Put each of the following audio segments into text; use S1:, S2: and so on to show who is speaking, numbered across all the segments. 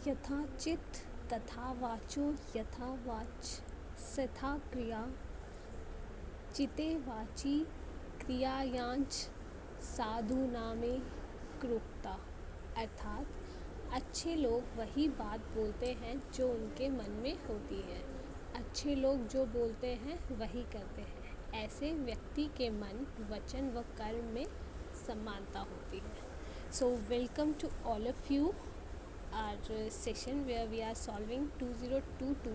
S1: यथाचित तथा वाचो यथा वाच सथा क्रिया चिते वाची क्रियायांच साधु नामे क्रोक्ता। अर्थात अच्छे लोग वही बात बोलते हैं जो उनके मन में होती है, अच्छे लोग जो बोलते हैं वही करते हैं। ऐसे व्यक्ति के मन, वचन व कर्म में समानता होती है। So welcome to all of you our session where we are solving 2022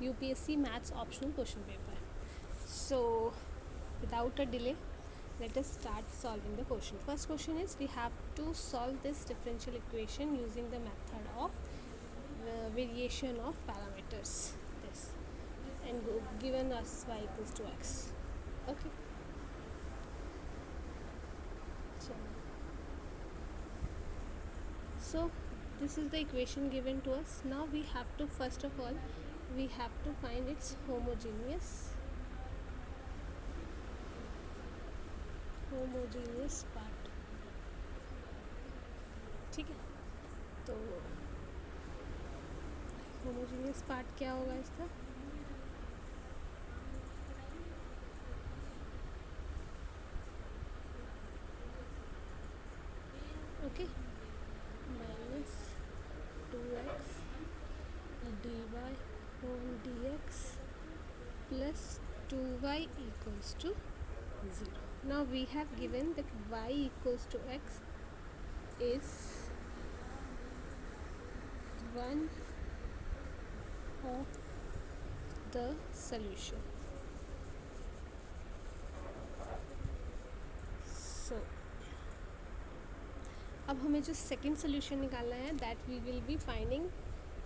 S1: UPSC Maths optional question paper. So without a delay, let us start solving the question. First question is, we have to solve this differential equation using the method of variation of parameters, this, and given us y equals to x. Okay, so this is the equation given to us. Now we have to, first of all, we have to find its homogeneous part. ठीक है, तो homogeneous part क्या होगा इसका? Okay, minus 2x dy on dx plus 2y equals to 0. Now we have given that y equals to x is one of the solution. So अब हमें जो second solution निकालना है, that we will be finding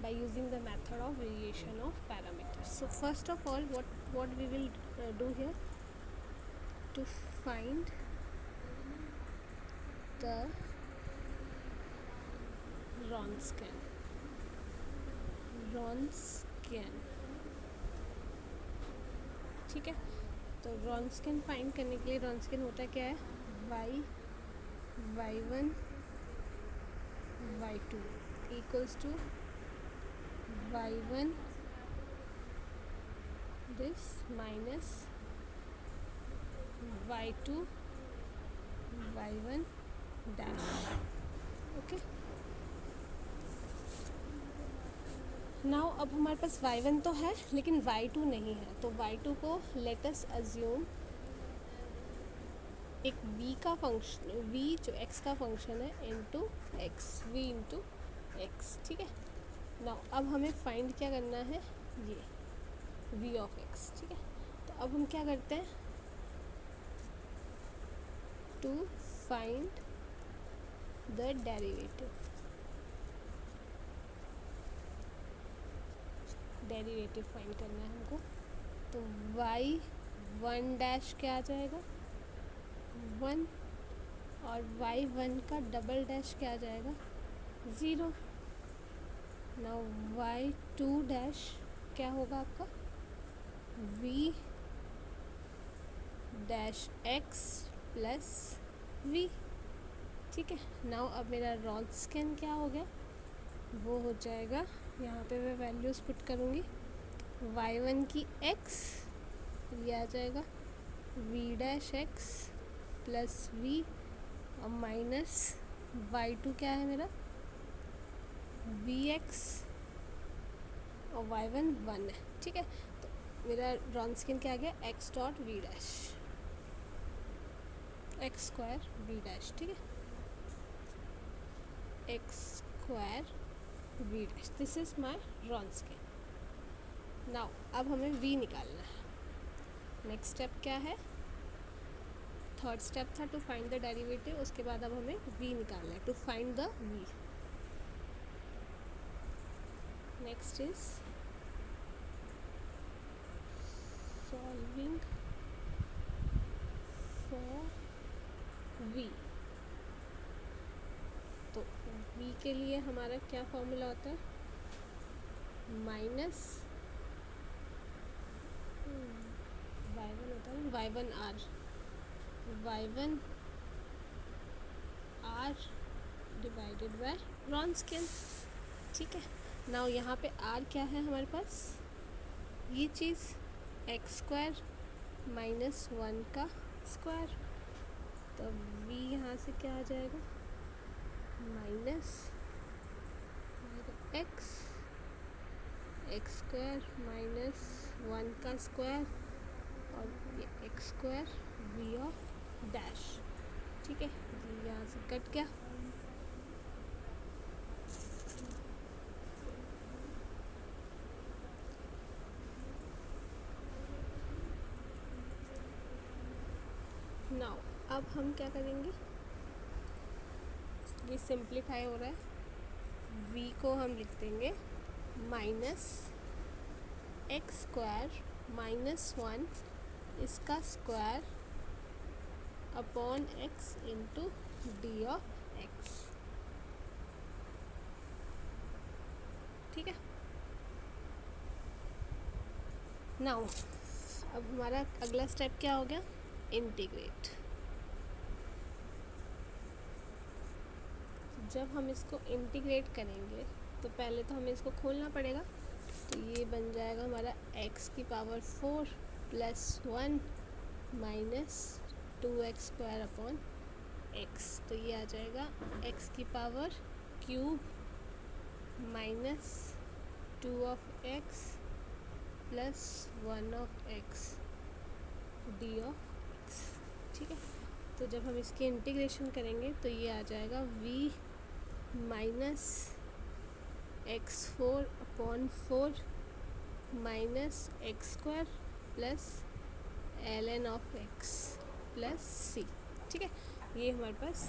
S1: by using the method of variation of parameters. So first of all, what we will do here to find the Wronskian. ठीक है, तो Wronskian find करने के लिए Wronskian होता क्या है? y1 y2 equals to y1 this minus y2 y1 dash. Okay, now अब हमारे पास y1 तो है लेकिन y2 नहीं है, तो y2 को लेट अस अज्यूम एक v का फंक्शन, v जो x का फंक्शन है into x, v into x. ठीक है, नाउ अब हमें फाइंड क्या करना है? ये v ऑफ x. ठीक है, तो अब हम क्या करते हैं? To find the derivative find करना है हमको. तो y1 डैश क्या आ जाएगा? 1, और y1 का डबल डैश क्या आ जाएगा? 0. नाउ y2 डैश क्या होगा आपका? v dash x plus v. ठीक है, नाउ अब मेरा Wronskian क्या हो गया? वो हो जाएगा, यहाँ पे मैं वैल्यूज़ पुट करूँगी. y1 की x, ये आ जाएगा v dash x plus v, और माइनस y2 क्या है मेरा? vx, और y1 1 है. ठीक है, तो मेरा Wronskian क्या आ गया? x dot v dash, x square v dash. ठीक है, x square v dash, this is my Wronskian. Now अब हमें v निकालना है. नेक्स्ट स्टेप क्या है? थर्ड स्टेप था टू फाइंड द डेरिवेटिव. उसके बाद अब हमें v निकालना है, to find the v. Next is solving for v. तो v के लिए हमारा क्या फॉर्मूला होता है? माइनस y1 होता है y1 r divided by Wronskian. ठीक है, नाउ यहाँ पे आर क्या है हमारे पास, ये चीज़ एक्स स्क्वायर माइनस 1 का स्क्वायर, तो v यहाँ से क्या आ जाएगा, माइनस एक्स स्क्वायर माइनस 1 का स्क्वायर और ये X square V of dash. ठीक है, ये यहाँ से कट गया। नाउ अब हम क्या करेंगे, ये सिंप्लीफाई हो रहा है, v को हम लिख देंगे माइनस एक्स स्क्वायर माइनस 1 इसका square upon x into D of x. ठीक है, नाउ अब हमारा अगला स्टेप क्या हो गया, इंटीग्रेट। जब हम इसको इंटीग्रेट करेंगे तो पहले तो हमें इसको खोलना पड़ेगा, तो ये बन जाएगा हमारा x की power 4 plus 1 minus 2x square upon x, तो ये आ जाएगा x की power cube minus 2 of x plus 1 of x D of x। ठीक है, तो जब हम इसकी इंटीग्रेशन करेंगे तो ये आ जाएगा v minus X 4 upon 4 minus X square plus L N of X plus C. ठीक है, ये हमारे पास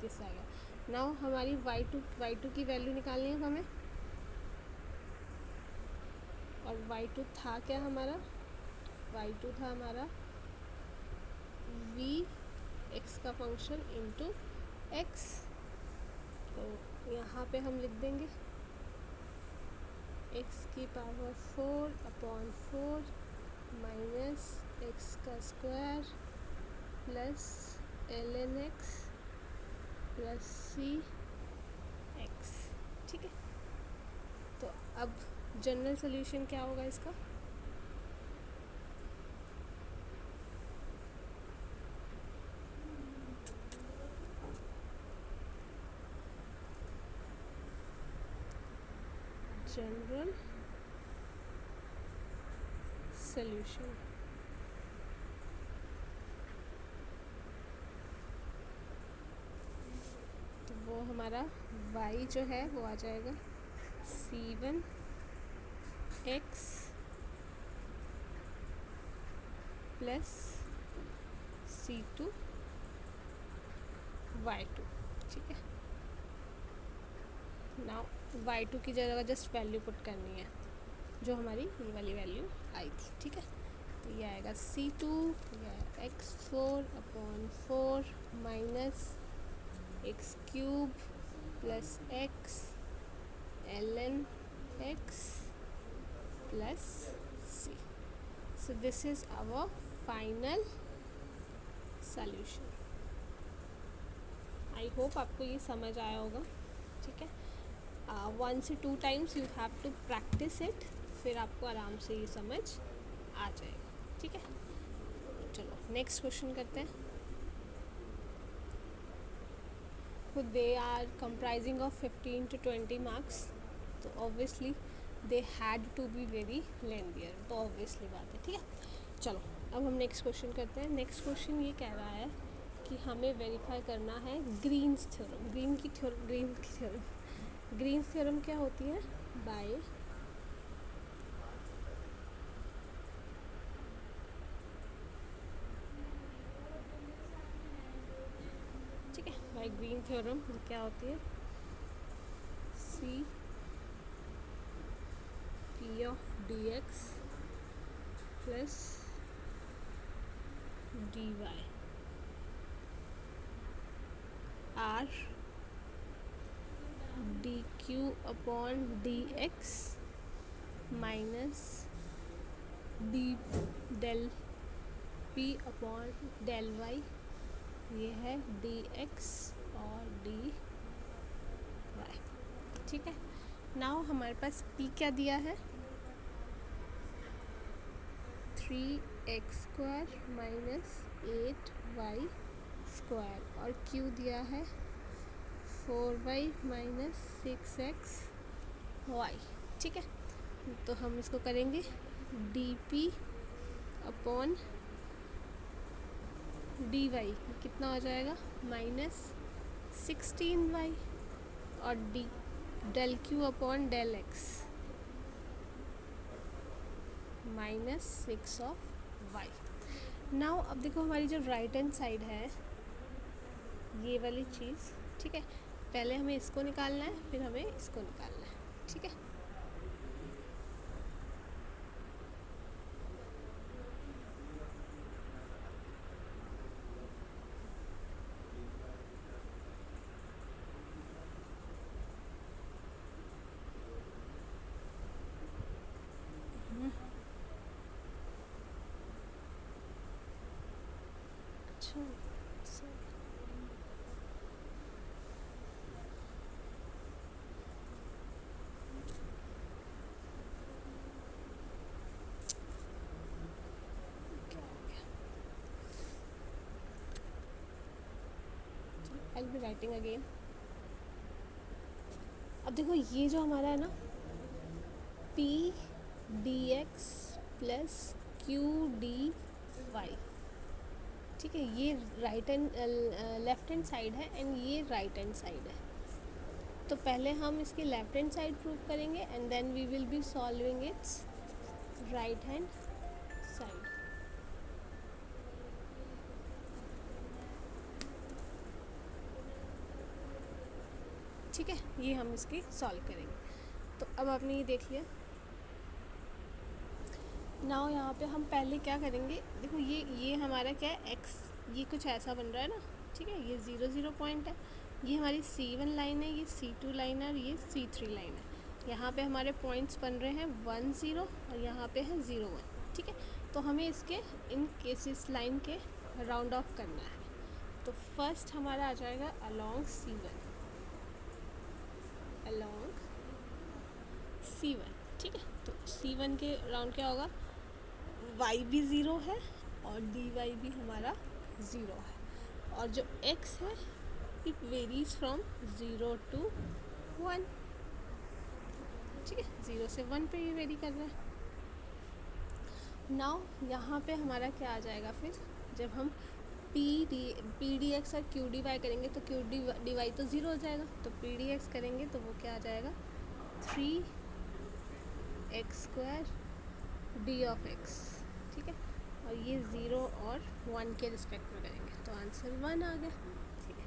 S1: दिस आ गया। नाउ हमारी y2 की वैल्यू निकालनी है हमें, और y2 था क्या हमारा, y2 था हमारा v x का फंक्शन इंटू x, तो यहाँ पे हम लिख देंगे x की पावर 4 अपॉन 4 माइनस एक्स का square plus L N X plus C X. ठीक है, तो अब जनरल सोल्यूशन क्या होगा इसका, जनरल सोल्यूशन तो वो हमारा y जो है वो आ जाएगा c1 x plus c2 y2। ठीक है, नाउ y2 की जगह जस्ट वैल्यू पुट करनी है जो हमारी ये वाली वैल्यू आई थी। ठीक है, तो ये आएगा c2 x4 upon 4 minus X cube plus X ln x plus c। So this is our final solution. I hope आपको ये समझ आया होगा। ठीक है, 1 से 2 times you have to practice it, फिर आपको आराम से ये समझ आ जाएगा। ठीक है, चलो नेक्स्ट क्वेश्चन करते हैं। They are comprising of 15 to 20 marks, तो obviously they had to be very lengthier, तो ऑब्वियसली बात है। ठीक है, चलो अब हम नेक्स्ट क्वेश्चन करते हैं। नेक्स्ट क्वेश्चन ये कह रहा है कि हमें वेरीफाई करना है ग्रीन्स थ्योरम। ग्रीन्स थ्योरम क्या होती है, बाय ठीक है, बाय ग्रीन थ्योरम क्या होती है, C P of D X plus D Y R D Q upon D X minus D del P upon del Y, ये है डी एक्स और डी वाई। ठीक है, नाउ हमारे पास p क्या दिया है, 3x² माइनस 8y स्क्वायर, और q दिया है 4y माइनस 6xy। ठीक है, तो हम इसको करेंगे dp अपॉन dy, कितना हो जाएगा -16y, और del q upon del x -6 now अब देखो हमारी जो राइट हैंड साइड है ये वाली चीज़, ठीक है, पहले हमें इसको निकालना है, फिर हमें इसको निकालना है। ठीक है, अच्छा I will be writing again. अब देखो ये जो हमारा है ना p dx plus q dy, ठीक है, ये right hand left hand side है एंड ये राइट हैंड साइड है। तो पहले हम इसकी लेफ्ट हैंड साइड प्रूव करेंगे and then we will be solving its right hand side. ठीक है, ये हम इसकी सॉल्व करेंगे। तो अब आपने ये देख लिया। नाउ यहाँ पे हम पहले क्या करेंगे, देखो ये हमारा क्या है x, ये कुछ ऐसा बन रहा है ना। ठीक है, ये 0 0 पॉइंट है, ये हमारी C1 लाइन है, ये C2 लाइन है और ये C3 लाइन है। यहाँ पे हमारे पॉइंट्स बन रहे हैं 1 0 और यहाँ पे है 0 1। ठीक है, तो हमें इसके इन केसेस लाइन के राउंड ऑफ करना है। तो फर्स्ट हमारा आ जाएगा अलोंग C1। ठीक है, तो C1 के राउंड क्या होगा, y भी 0 है और dy भी हमारा 0 है, और जो x है इट वेरीज फ्रॉम 0 to 1। ठीक है, 0 से 1 पे ये वेरी कर रहा है। नाउ यहाँ पे हमारा क्या आ जाएगा, फिर जब हम p dx और q dy करेंगे तो q dy तो 0 हो जाएगा, तो p dx करेंगे तो वो क्या आ जाएगा 3x² d ऑफ x। ठीक है, और ये 0 और 1 के रिस्पेक्ट में करेंगे तो आंसर 1 आ गया। ठीक है,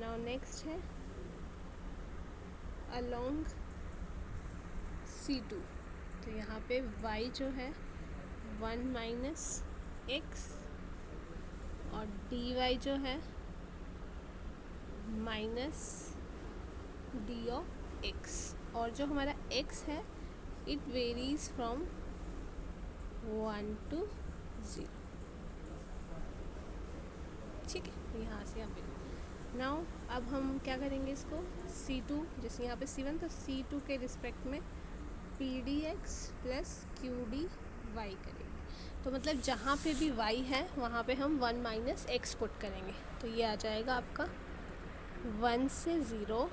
S1: नाउ नेक्स्ट है अलोंग C2। तो यहाँ पे y जो है 1 माइनस x और dy जो है माइनस d ऑफ x, और जो हमारा x है इट वेरीज फ्रॉम 1 to 0। ठीक है, यहाँ से यहाँ पे नाउ अब हम क्या करेंगे, इसको C2 जैसे यहाँ पे C1 तो C2 के रिस्पेक्ट में p dx plus q dy करेंगे। तो मतलब जहाँ पे भी y है वहाँ पे हम 1 माइनस x पुट करेंगे, तो ये आ जाएगा आपका 1 से 0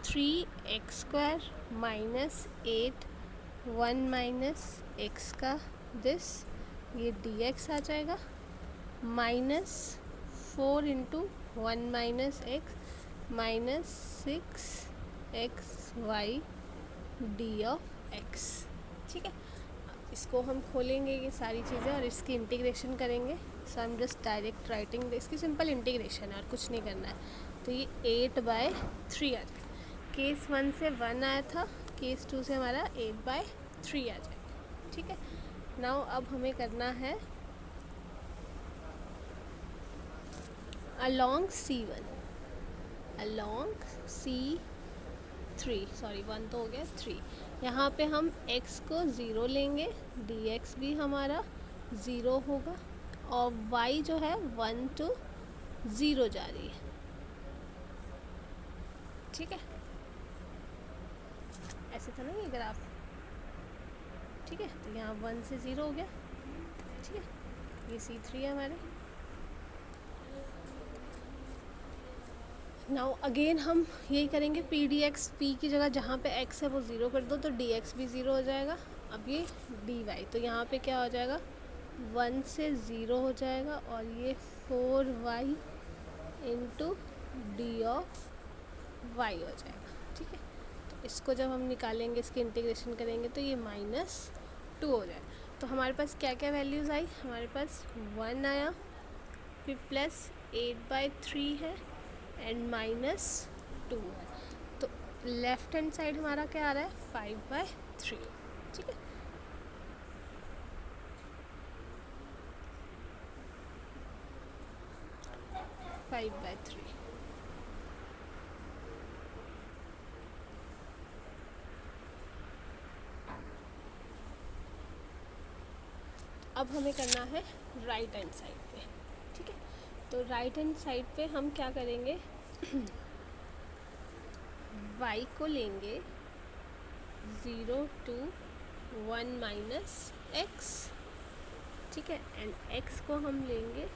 S1: 3x² माइनस 8 1 माइनस x का दिस, ये dx आ जाएगा minus 4 into 1 minus x minus 6xy d of x। ठीक है, इसको हम खोलेंगे ये सारी चीज़ें और इसकी इंटीग्रेशन करेंगे। So I am just direct writing, इसकी सिंपल इंटीग्रेशन है और कुछ नहीं करना है। तो ये 8/3 आ जाएगा। केस 1 से 1 आया था, केस 2 से हमारा 8/3 आ जाएगा। ठीक है, नाउ अब हमें करना है along C1 along C3, sorry 1 तो हो गया 3। यहाँ पे हम x को 0 लेंगे, dx भी हमारा 0 होगा और y जो है 1 to 0 जा रही है। ठीक है, ऐसे था ना ये ग्राफ, ठीक है। तो यहाँ 1 से 0 हो गया, ठीक है। ये C3 है हमारे। नाउ अगेन हम यही करेंगे, पी डी एक्स, पी की जगह जहाँ पे x है वो 0 कर दो, तो डी एक्स भी 0 हो जाएगा। अब ये डी वाई, तो यहाँ पे क्या हो जाएगा, 1 से 0 हो जाएगा, और ये 4y into D of Y हो जाएगा, ठीक है। तो इसको जब हम निकालेंगे, इसकी इंटीग्रेशन करेंगे, तो ये -2 हो जाएगा। तो हमारे पास क्या क्या वैल्यूज़ आई, हमारे पास 1 आया, फिर प्लस 8/3 है, एंड -2 है। तो लेफ्ट हैंड साइड हमारा क्या आ रहा है, 5/3, ठीक है। Five by three. अब हमें करना है राइट हैंड साइड पे, ठीक है। तो राइट हैंड साइड पे हम क्या करेंगे, y को लेंगे 0 to 1 माइनस x, ठीक है, एंड x को हम लेंगे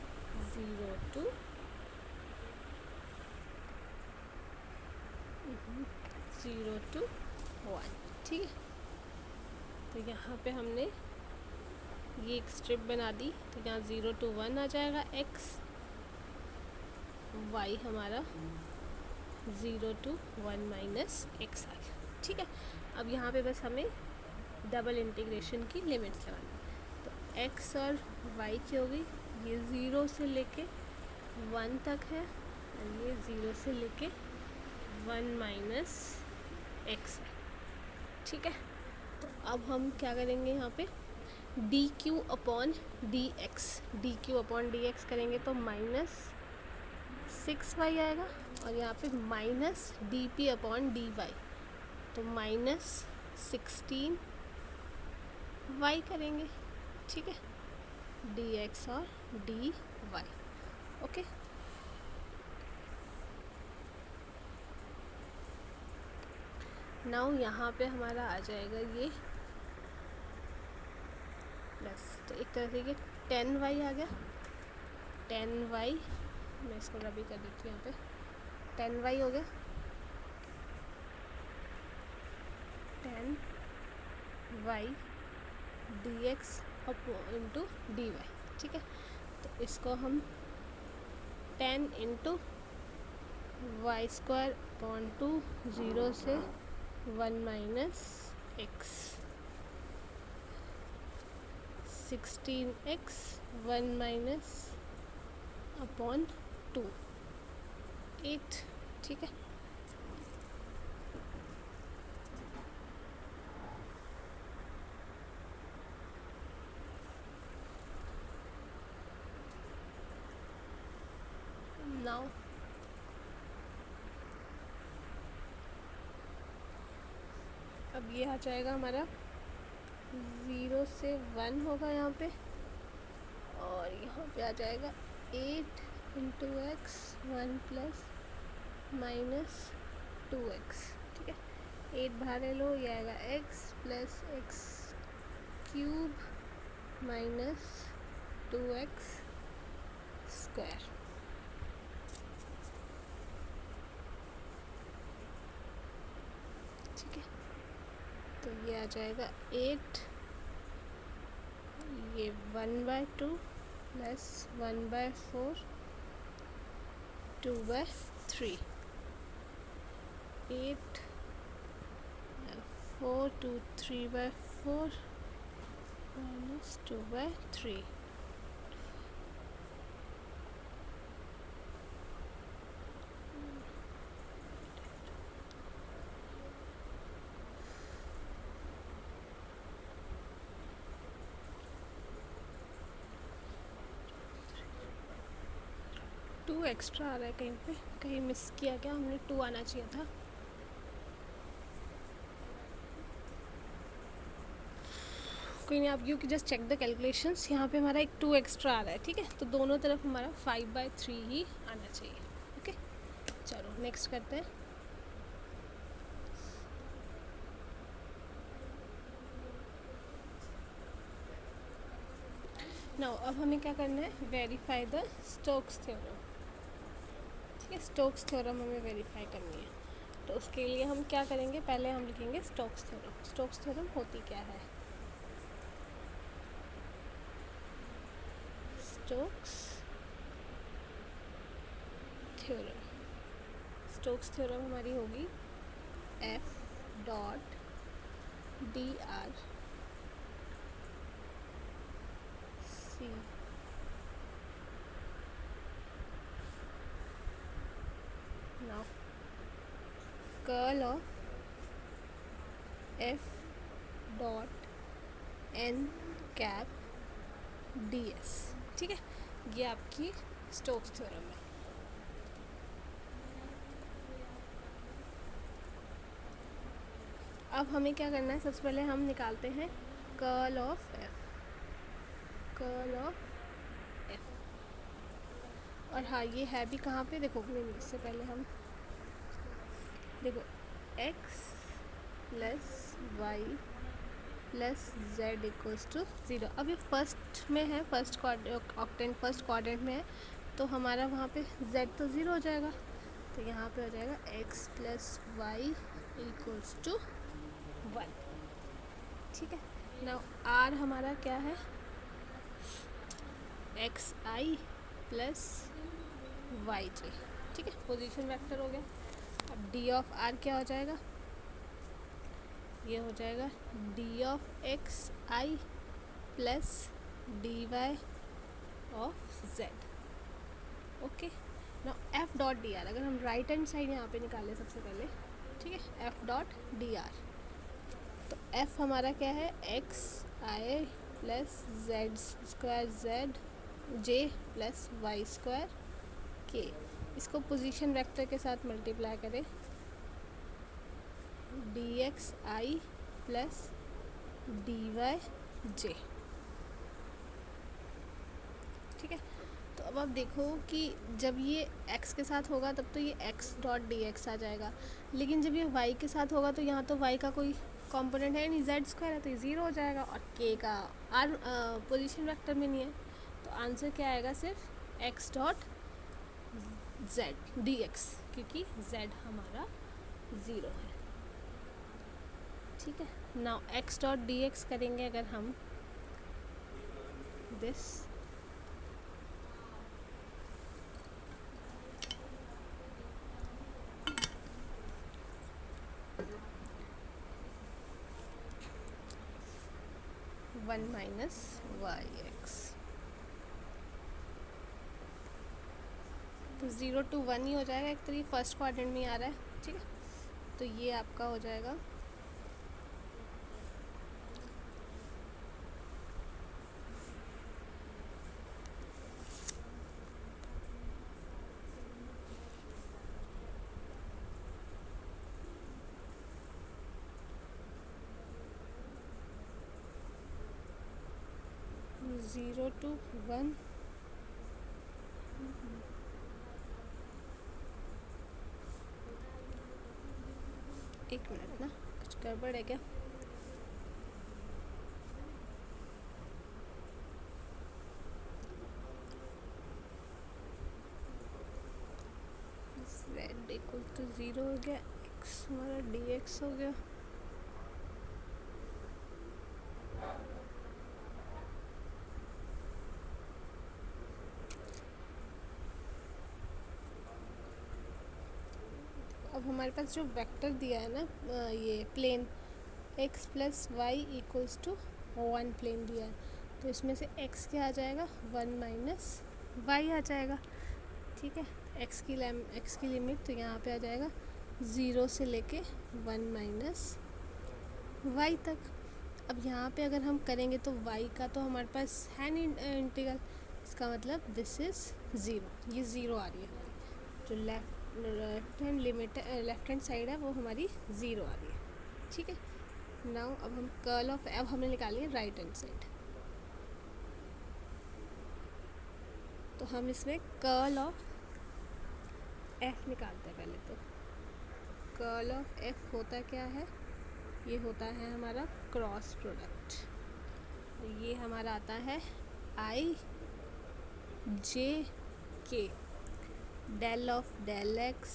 S1: 0 to 1, ठीक है। तो यहाँ पे हमने ये एक स्ट्रिप बना दी, तो यहाँ 0 to 1 आ जाएगा x, y हमारा 0 to 1 माइनस x आ गया, ठीक है। अब यहाँ पे बस हमें डबल इंटीग्रेशन की लिमिट्स लगानी है। तो x और y की हो गई, ये 0 से लेके 1 तक है, और ये 0 से लेके 1 माइनस x है, ठीक है। तो अब हम क्या करेंगे, यहाँ पे d Q upon D x करेंगे, तो -6y आएगा, और यहाँ पे minus d p upon d y, तो -16y करेंगे, ठीक है, डी एक्स और डी वाई, ओके। नाउ यहाँ पे हमारा आ जाएगा ये प्लस, तो एक तरह से ये 10y आ गया, 10y, मैं इसको रबी कर देती हूँ यहाँ पे, 10y हो गया, 10y dx इंटू dy, ठीक है। तो इसको हम 10 इंटू वाई स्क्वायर अपॉन 2, 0 से 1 minus x, 16x 1 minus upon 2, 8, ठीक है। नाउ अब ये आ जाएगा हमारा 0 से 1 होगा यहाँ पे, और यहाँ पे आ जाएगा 8 into x 1 plus minus 2x, ठीक है। 8 बाहर ले लो, ये आएगा x plus x cube minus 2x square, ठीक है। तो ये आ जाएगा 8, ये 1/2 प्लस 1/4, 2/3, 8 4 2 3/4 माइनस 2/3, टू एक्स्ट्रा आ रहा है कहीं पे, कहीं मिस किया क्या हमने, 2 आना चाहिए था। कोई नहीं, आप यू की जस्ट चेक द कैलकुलेशंस, यहाँ पे हमारा एक 2 एक्स्ट्रा आ रहा है, ठीक है। तो दोनों तरफ हमारा 5/3 ही आना चाहिए, ओके। चलो नेक्स्ट करते हैं। नाउ अब हमें क्या करना है, वेरीफाई द स्टोक्स थ्योरम। ठीक है, स्टोक्स थ्योरम हमें वेरीफाई करनी है। तो उसके लिए हम क्या करेंगे, पहले हम लिखेंगे स्टोक्स थ्योरम। स्टोक्स थ्योरम होती क्या है, स्टोक्स थ्योरम। स्टोक्स थ्योरम हमारी होगी f dot d r c now curl of f dot n cap d s. ठीक है, ये आपकी स्टोक्स थ्योरम है। अब हमें क्या करना है, सबसे पहले हम निकालते हैं curl of F, curl of F. और हाँ, ये है भी कहाँ पे, देखो इससे पहले हम देखो x plus y plus z equals to zero. अब ये फर्स्ट में है, फर्स्ट ऑक्टेंट फर्स्ट क्वाड्रेंट में है, तो हमारा वहाँ पे z तो ज़ीरो हो जाएगा, तो यहाँ पे हो जाएगा x plus y equals to 1। ठीक है, नाउ r हमारा क्या है, x i plus y j. ठीक है, पोजीशन वेक्टर हो गया। अब डी ऑफ आर क्या हो जाएगा, ये हो जाएगा d of x i plus D y of z. Okay, now f dot d r, अगर हम राइट हैंड साइड यहाँ पे निकालें सबसे पहले, ठीक है, एफ डॉट डी आर, तो एफ हमारा क्या है, x i plus Z square Z J plus Y square के। इसको पोजीशन वेक्टर के साथ मल्टीप्लाई करें, D x i plus D Y j. ठीक है, तो अब आप देखो कि जब ये x के साथ होगा तब तो ये x डॉट डी एक्स आ जाएगा, लेकिन जब ये y के साथ होगा तो यहाँ तो y का कोई कंपोनेंट है नहीं, z स्क्वायर है, तो ये ज़ीरो हो जाएगा। और k का r पोजीशन वेक्टर में नहीं है, तो आंसर क्या आएगा, सिर्फ x dot z d x, क्योंकि z हमारा ज़ीरो है। ठीक है, now x dot d x करेंगे अगर हम, this one minus y x, तो 0 to 1 ही हो जाएगा, एक तो ये फर्स्ट क्वाड्रेंट में आ रहा है। ठीक है, तो ये आपका हो जाएगा ज़ीरो टू 1, एक मिनट ना, कुछ गड़बड़ है क्या, z इक्वल टू 0 हो गया, x हमारा डी एक्स हो गया। अब हमारे पास जो वेक्टर दिया है ना, ये plane x plus y equals to 1 plane दिया है, तो इसमें से x क्या आ जाएगा, 1 माइनस वाई आ जाएगा। ठीक है, x की लिमिट तो यहाँ पे आ जाएगा 0 से लेके 1 माइनस वाई तक। अब यहाँ पे अगर हम करेंगे तो y का तो हमारे पास है नहीं इंटीग्रल, इसका मतलब दिस इज़ ज़ीरो, ये ज़ीरो आ रही है हमारी, जो left hand limit left hand side है वो हमारी ज़ीरो आ रही है। ठीक है, नाउ अब हम कर्ल ऑफ, अब हमने निकाली है राइट हैंड साइड, तो हम इसमें कर्ल ऑफ एफ निकालते हैं पहले। तो कर्ल ऑफ एफ होता क्या है, ये होता है हमारा क्रॉस प्रोडक्ट, ये हमारा आता है i j k, del of del x,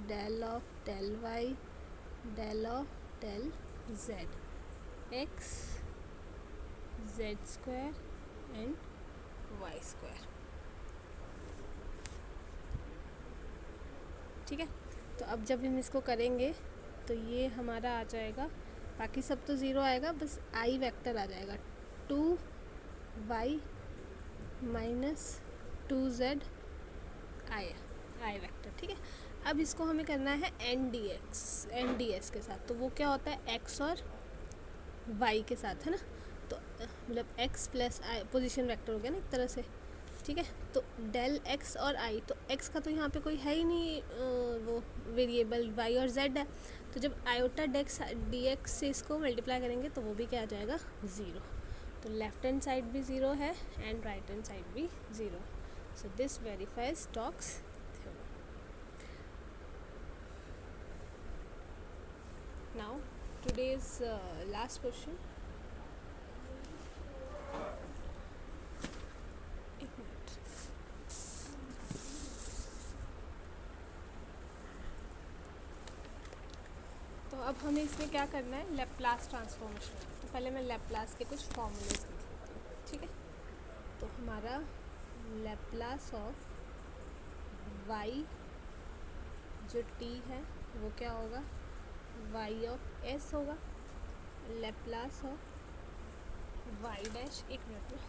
S1: del of del y, del of del z, x z square and y square. ठीक है, तो अब जब हम इसको करेंगे तो ये हमारा आ जाएगा, बाकी सब तो ज़ीरो आएगा, बस आई वेक्टर आ जाएगा, 2y माइनस 2z आई वेक्टर। ठीक है, अब इसको हमें करना है एन डी एस के साथ, तो वो क्या होता है x और y के साथ, है ना, तो मतलब x प्लस आई पोजिशन वेक्टर हो गया ना एक तरह से। ठीक है, तो डेल x और i, तो x का तो यहाँ पे कोई है ही नहीं, वो वेरिएबल y और z है, तो जब आयोटा डेक्स डी एक्स से इसको मल्टीप्लाई करेंगे तो वो भी क्या आ जाएगा, ज़ीरो। तो लेफ्ट हैंड साइड भी ज़ीरो है एंड राइट हैंड साइड भी zero, so this verifies Stokes theorem. Now today's last question. एक मिनट, तो अब हमें इसमें क्या करना है, लैप्लास ट्रांसफॉर्मेशन। तो पहले मैं लैप्लास के कुछ फॉर्मूलेज लिख लेती हूँ। ठीक है, तो हमारा लैप्लास ऑफ y जो t है वो क्या होगा, y ऑफ s होगा, लैप्लास ऑफ y डैश, एक मिनट में,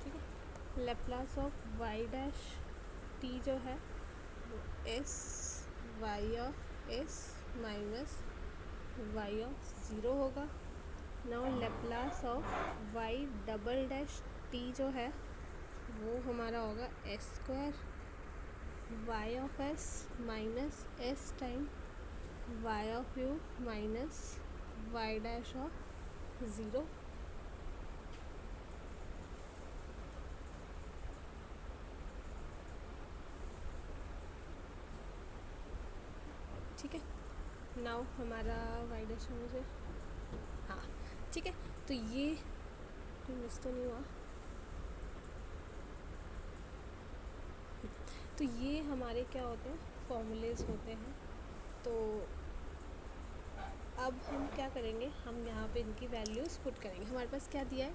S1: ठीक है, Laplace of y dash t जो है वो s y of s minus y of zero होगा। Now Laplace of y double dash t जो है वो हमारा होगा s square y of s minus s time y of u minus y dash of zero. ठीक है, now हमारा y dash मुझे, हाँ ठीक है, तो ये कोई मिस तो नहीं हुआ, तो ये हमारे क्या होते हैं, फॉर्मूलेज होते हैं। तो अब हम क्या करेंगे, हम यहाँ पे इनकी वैल्यूज़ पुट करेंगे। हमारे पास क्या दिया है,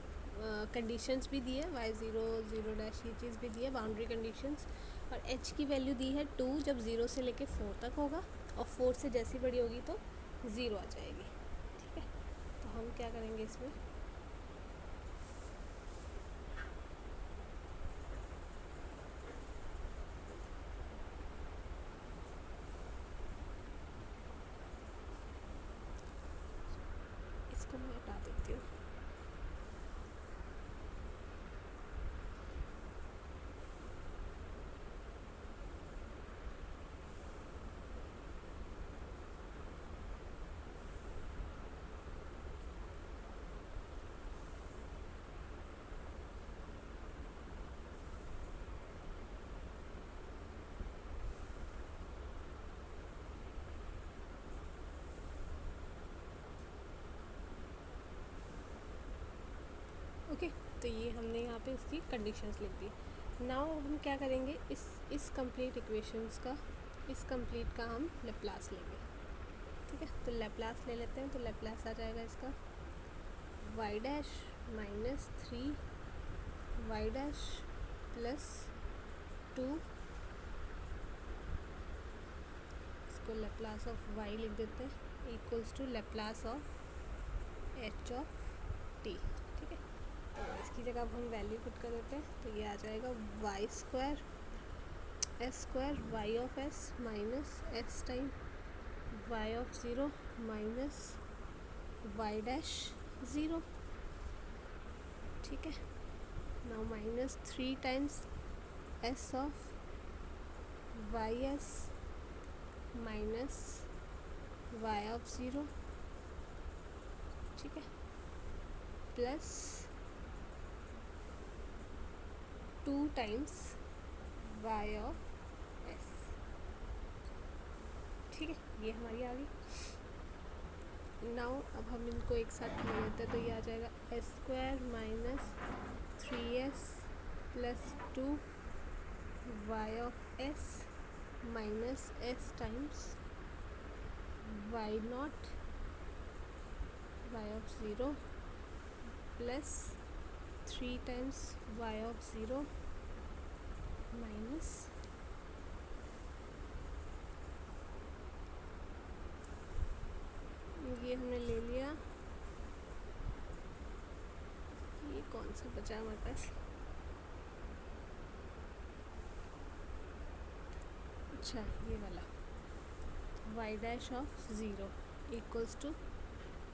S1: कंडीशंस भी दी है, y0 0 डैश ये चीज़ भी दी है, बाउंड्री कंडीशंस, और h की वैल्यू दी है 2 जब 0 से लेके 4 तक होगा, और 4 से जैसी बड़ी होगी तो 0 आ जाएगी। ठीक है, तो हम क्या करेंगे इसमें, इसको मैं हटा देती हूँ। ओके, तो ये हमने यहाँ पे इसकी कंडीशंस लिख दी। नाउ हम क्या करेंगे, इस कंप्लीट इक्वेशंस का, इस कंप्लीट का हम लैप्लास लेंगे। ठीक है, तो लैप्लास ले लेते हैं, तो लैप्लास आ जाएगा इसका y dash minus 3 y dash plus 2, इसको लैप्लास ऑफ y लिख देते हैं, equals to Laplace of h of t। ठीक है, तो इसकी जगह अब हम वैल्यू पुट कर देते हैं, तो ये आ जाएगा y square s square y of s minus s time y of zero minus y dash zero. ठीक है, now minus 3 times s of y s minus y of zero. ठीक है, plus 2 times y of s। ठीक है, ये हमारी आ गई। Now अब हम इनको एक साथ ले लेते हैं, तो ये आ जाएगा s square minus 3s plus 2 y of s minus s times y naught y of zero plus 3 times y of zero minus ये हमने ले लिया। ये कौन सा बचा हमारे पास, अच्छा ये वाला y dash of zero equals to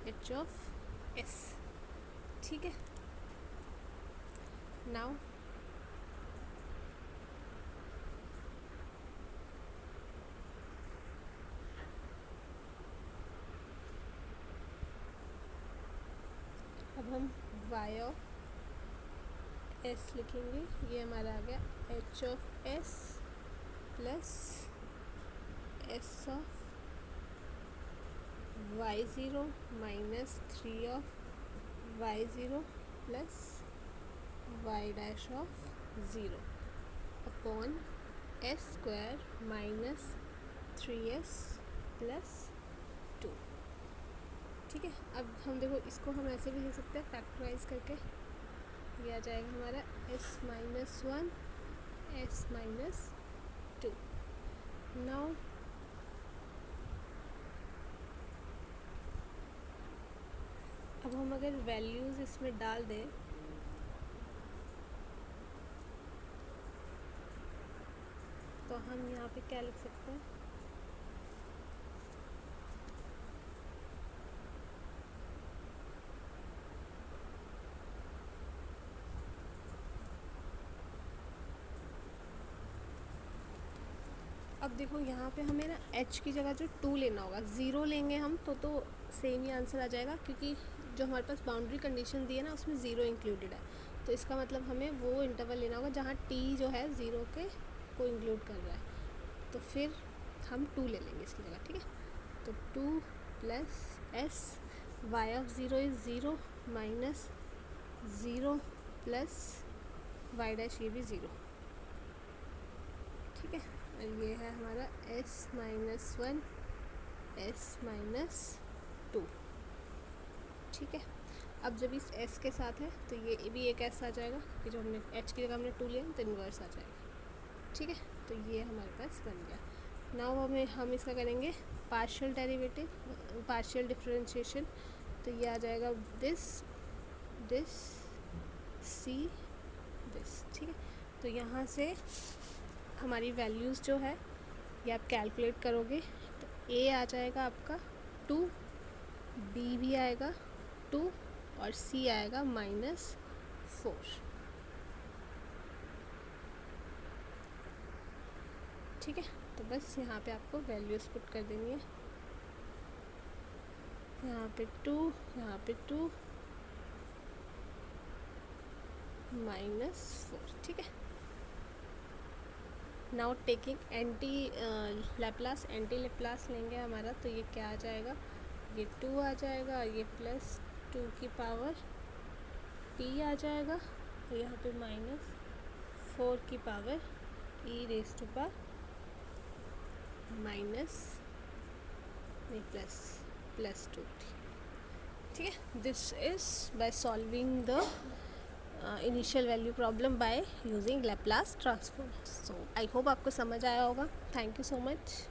S1: h of s, ठीक है। नाउ अब हम y ऑफ s लिखेंगे। ये हमारा आ गया h of s plus s of y0 minus 3 of y0 plus y dash of zero upon s square minus 3s plus 2, ठीक है। अब हम देखो इसको हम ऐसे भी लिख सकते हैं फैक्टराइज करके। ये आ जाएगा हमारा s minus 1 s minus 2। Now अब हम अगर वैल्यूज़ इसमें डाल दें तो हम यहाँ पे क्या लिख सकते हैं, अब देखो यहाँ पे हमें ना h की जगह जो 2 लेना होगा, 0 लेंगे हम तो सेम ही आंसर आ जाएगा, क्योंकि जो हमारे पास बाउंड्री कंडीशन दी है ना उसमें 0 इंक्लूडेड है। तो इसका मतलब हमें वो इंटरवल लेना होगा जहाँ t जो है 0 के को इंक्लूड कर रहा है, तो फिर हम 2 ले लेंगे इसकी जगह, ठीक है। तो 2 plus s y of zero is 0 minus 0 plus y dash, ये भी 0, ठीक है। और ये है हमारा s माइनस 1 s माइनस 2, ठीक है। अब जब इस s के साथ है तो ये भी एक s आ जाएगा, कि जो हमने h की जगह हमने 2 लिया तो इन्वर्स आ जाएगा, ठीक है। तो ये हमारे पास बन गया। नाउ हम इसका करेंगे पार्शियल डेरिवेटिव, पार्शियल डिफरेंशिएशन। तो ये आ जाएगा दिस सी दिस, ठीक है। तो यहाँ से हमारी वैल्यूज़ जो है ये आप कैलकुलेट करोगे तो a आ जाएगा आपका 2, b भी आएगा 2 और c आएगा -4, ठीक है। तो बस यहाँ पे आपको वैल्यूज़ पुट कर देनी है, यहाँ पे 2, यहाँ पे 2 -4, ठीक है। नाउ टेकिंग एंटी लेप्लास लेंगे हमारा, तो ये क्या आ जाएगा, ये 2 आ जाएगा, ये प्लस 2 की पावर p आ जाएगा, और यहाँ पे -4 की power e raise to power plus 2, ठीक है। This is by solving the initial value problem by using Laplace transform. So I hope आपको समझ आया होगा। Thank you so much.